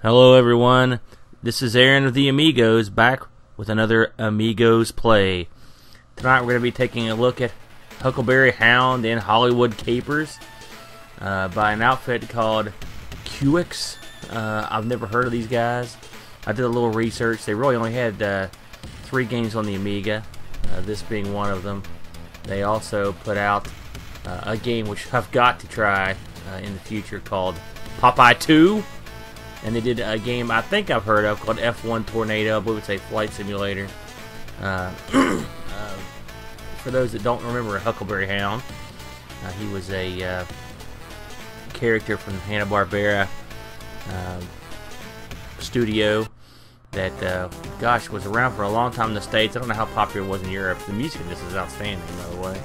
Hello everyone, this is Aaron of the Amigos back with another Amigos play. Tonight we're going to be taking a look at Huckleberry Hound and Hollywood Capers by an outfit called QX. I've never heard of these guys. I did a little research. They really only had 3 games on the Amiga, this being one of them. They also put out a game which I've got to try in the future called Popeye 2. And they did a game I think I've heard of called F1 Tornado. I believe it's a flight simulator. For those that don't remember Huckleberry Hound, he was a character from Hanna-Barbera studio that, gosh, was around for a long time in the States. I don't know how popular it was in Europe. The music in this is outstanding, by the way.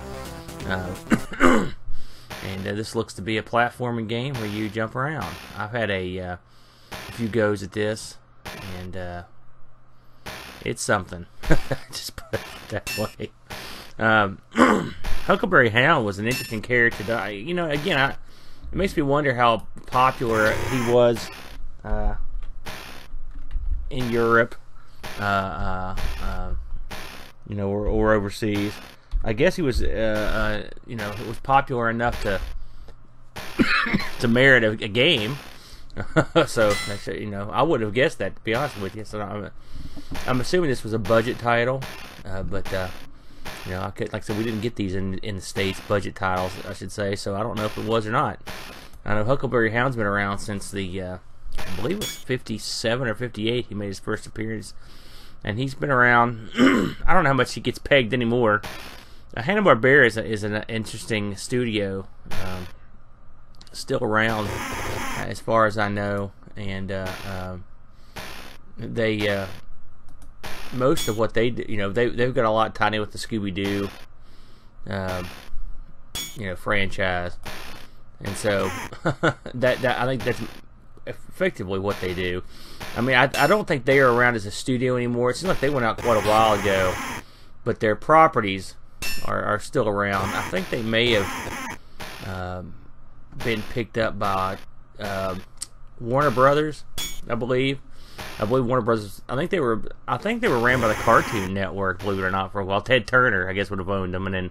And this looks to be a platforming game where you jump around. I've had a few goes at this, and it's something. Just put it that way. Huckleberry Hound was an interesting character. Again, it makes me wonder how popular he was in Europe, or overseas. I guess he was, it was popular enough to to merit a game. So, I would have guessed that, to be honest with you. So I'm assuming this was a budget title, but like I said, we didn't get these in the States, budget titles, I should say. So I don't know if it was or not. I know Huckleberry Hound's been around since the, I believe it was 57 or 58. He made his first appearance, and he's been around. I don't know how much he gets pegged anymore. Hanna-Barbera is an interesting studio. Still around as far as I know, and they most of what they do, they've got a lot tied in with the Scooby-Doo franchise, and so that I think that's effectively what they do. I mean, I don't think they are around as a studio anymore. It seems like they went out quite a while ago, but their properties are still around. I think they may have been picked up by Warner Brothers, I believe Warner Brothers. I think they were ran by the Cartoon Network, believe it or not, for a while. Ted Turner, I guess, would have owned them, and then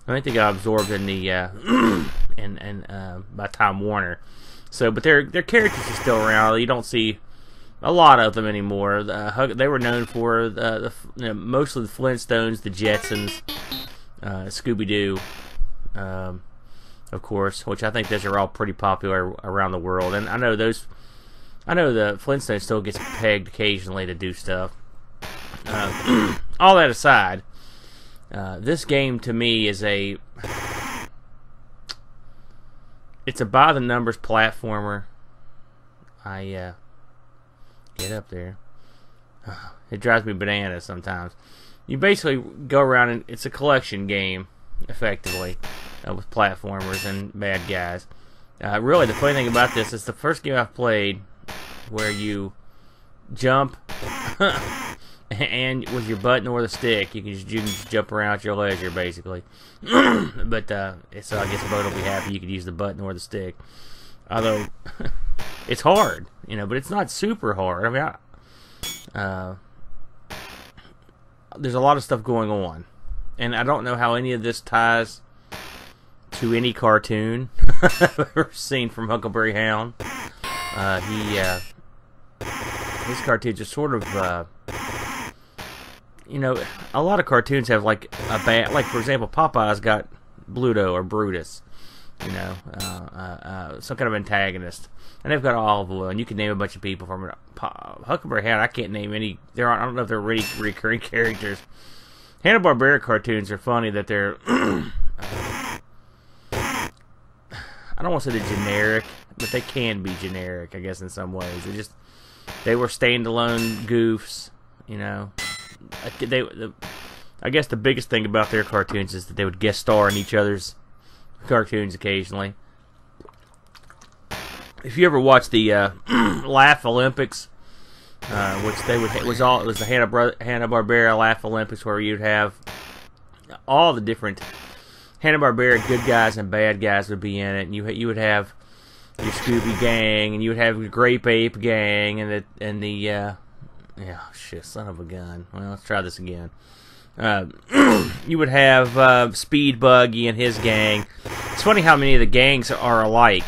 I think they got absorbed in the by Time Warner. So, but their characters are still around. You don't see a lot of them anymore. They were known for mostly the Flintstones, the Jetsons, Scooby-Doo. Of course, which I think those are all pretty popular around the world, and I know the Flintstones still gets pegged occasionally to do stuff. All that aside, this game to me is it's a by the numbers platformer. Get up there. It drives me bananas sometimes. You basically go around and it's a collection game, effectively. With platformers and bad guys. Really, the funny thing about this is the first game I've played where you jump and with your button or the stick, you can just jump around at your leisure, basically. But so I guess both will be happy you could use the button or the stick. Although it's hard, but it's not super hard. I mean, there's a lot of stuff going on, and I don't know how any of this ties to any cartoon I've ever seen from Huckleberry Hound. His cartoons are sort of, a lot of cartoons have like for example, Popeye's got Bluto or Brutus, some kind of antagonist, and they've got Olive Oil, and you can name a bunch of people from it. Huckleberry Hound, I can't name any. I don't know if they're really recurring characters. Hanna-Barbera cartoons are funny that they're I don't want to say they're generic, but they can be generic, I guess, in some ways. They were standalone goofs, I guess the biggest thing about their cartoons is that they would guest star in each other's cartoons occasionally. If you ever watched the Laugh Olympics, which it was the Hanna-Barbera Laugh Olympics, where you'd have all the different Hanna-Barbera good guys and bad guys would be in it, and you would have your Scooby Gang, and you would have your Grape Ape Gang, and the yeah, shit, son of a gun. Well, let's try this again. You would have Speed Buggy and his gang. It's funny how many of the gangs are alike.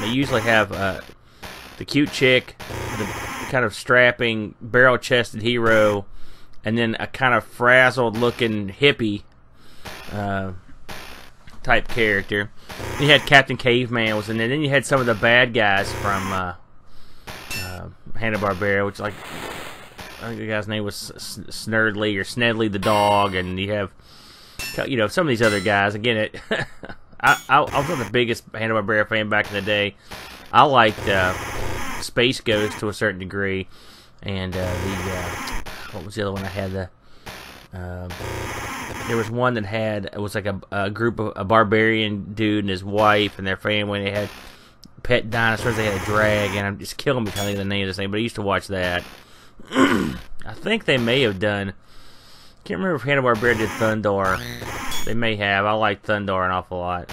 They usually have the cute chick, the kind of strapping, barrel-chested hero, and then a kind of frazzled-looking hippie type character. You had Captain Caveman was in there. Then you had some of the bad guys from Hanna-Barbera, which, like, I think the guy's name was Snerdley or Snedley the dog, and you have, you know, some of these other guys. Again, I was not the biggest Hanna-Barbera fan back in the day. I liked Space Ghost to a certain degree, and what was the other one I had? There was one that had, it was like a group of a barbarian dude and his wife and their family. They had pet dinosaurs. They had a dragon. I'm just killing me telling you the name of this thing, but I used to watch that. I think they may have done. Can't remember if Hanna-Barbera did Thundar. They may have. I liked Thundar an awful lot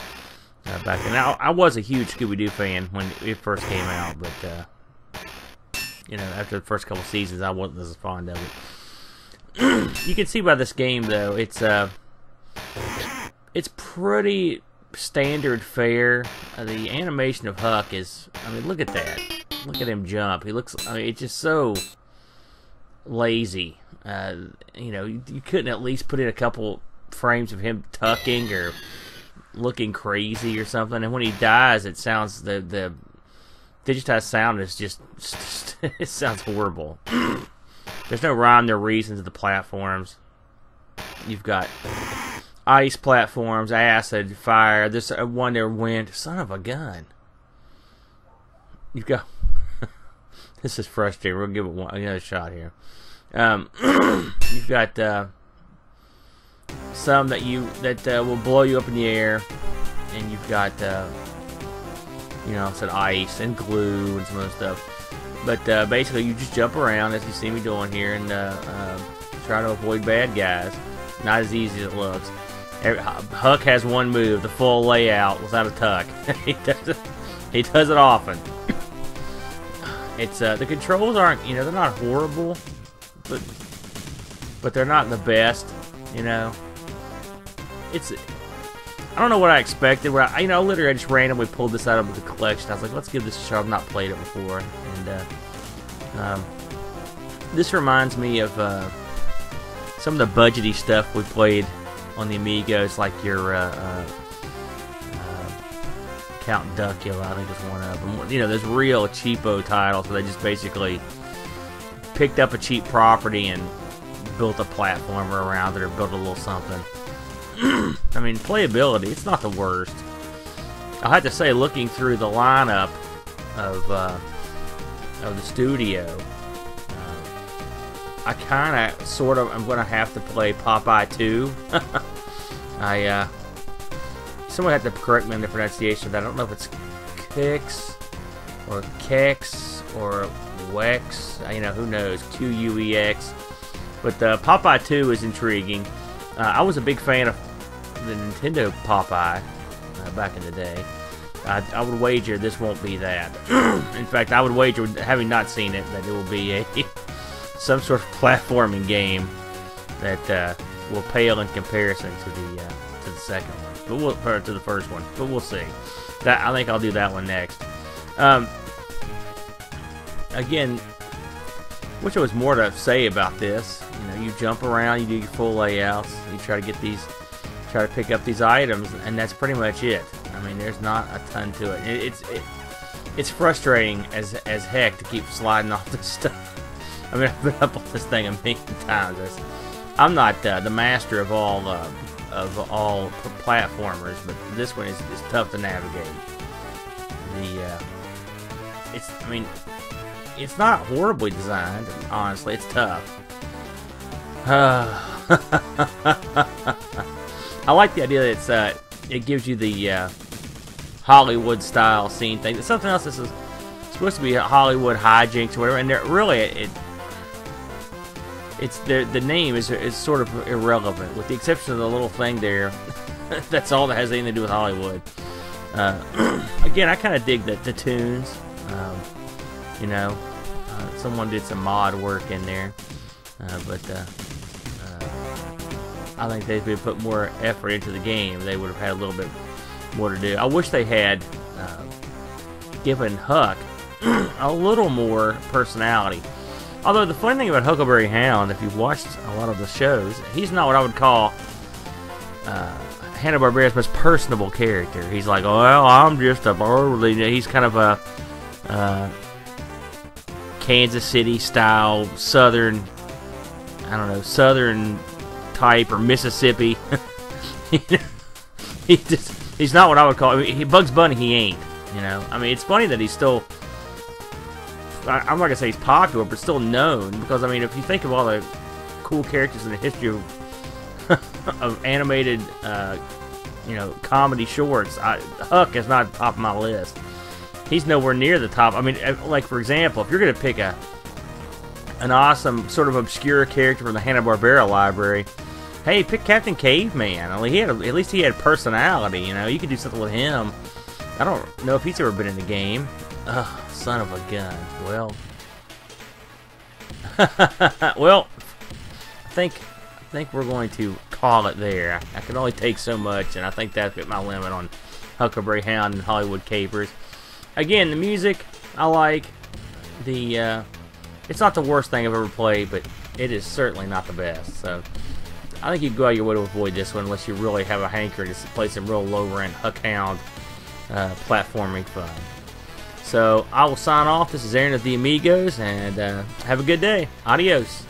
back then. Now, I was a huge Scooby-Doo fan when it first came out, but you know, after the first couple seasons, I wasn't as fond of it. You can see by this game, though, it's pretty standard fare. The animation of Huck is, I mean, look at that. Look at him jump. He looks, I mean, it's just so lazy. You know, you couldn't at least put in a couple frames of him tucking or looking crazy or something. And when he dies, it sounds, the digitized sound is just it sounds horrible. There's no rhyme or reason to the platforms. You've got ice platforms, acid, fire. This one there, wind. Son of a gun. You've got. This is frustrating. We'll give it another shot here. You've got some that will blow you up in the air, and you've got you know, said ice and glue and some other stuff. But basically, you just jump around as you see me doing here and try to avoid bad guys. Not as easy as it looks. Huck has one move, the full layout without a tuck. He does it often. It's the controls aren't, you know, they're not horrible, but they're not the best, you know. I don't know what I expected. You know, literally I just randomly pulled this out of the collection. I was like, let's give this a shot. I've not played it before, and this reminds me of some of the budgety stuff we played on the Amigos, like your Count Duckula, I think is one of them. You know, there's real cheapo titles where they just basically picked up a cheap property and built a platformer around it or built a little something. I mean, playability, it's not the worst. I have to say, looking through the lineup of the studio, I kind of, sort of, I'm going to have to play Popeye 2. Someone had to correct me on the pronunciation of that. I don't know if it's Kix or Kex or Wex. You know, who knows? Quex. But Popeye 2 is intriguing. I was a big fan of the Nintendo Popeye back in the day. I would wager this won't be that. In fact, I would wager, having not seen it, that it will be some sort of platforming game that will pale in comparison to the second one, or to the first one. But we'll see. I think I'll do that one next. Again, wish there was more to say about this. You know, you jump around, you do your full layouts, you try to pick up these items, and that's pretty much it. I mean, there's not a ton to it. It's frustrating as heck to keep sliding off this stuff. I mean, I've been up on this thing a million times. I'm not the master of all platformers, but this one is tough to navigate. I mean, it's not horribly designed. Honestly, it's tough. I like the idea that it gives you the Hollywood style scene thing. Something else is supposed to be Hollywood hijinks or whatever, and really the name is sort of irrelevant, with the exception of the little thing there. That's all that has anything to do with Hollywood. Again, I kind of dig the tunes. You know, someone did some mod work in there, but I think they would put more effort into the game. They would have had a little bit more to do. I wish they had given Huck a little more personality. Although the funny thing about Huckleberry Hound, if you've watched a lot of the shows, he's not what I would call Hanna-Barbera's most personable character. He's like, oh, well, I'm just a burly. He's kind of a Kansas City style Southern, I don't know, Southern type or Mississippi. He's not what I would call. I mean, Bugs Bunny. He ain't. You know. I mean, it's funny that he's still. I'm not gonna say he's popular, but still known because I mean, if you think of all the cool characters in the history of animated, you know, comedy shorts, Huck is not top of my list. He's nowhere near the top. I mean, like for example, if you're gonna pick an awesome sort of obscure character from the Hanna-Barbera library, hey, pick Captain Caveman. I mean, at least he had personality. You know, you could do something with him. I don't know if he's ever been in the game. Ugh, son of a gun. Well, well, I think we're going to call it there. I can only take so much, and I think that's my limit on Huckleberry Hound and Hollywood Capers. Again, the music I like. It's not the worst thing I've ever played, but it is certainly not the best. So I think you can go out your way to avoid this one unless you really have a hankering to play some real low-rent Huck Hound platforming fun. So I will sign off. This is Aaron of the Amigos, and have a good day. Adios.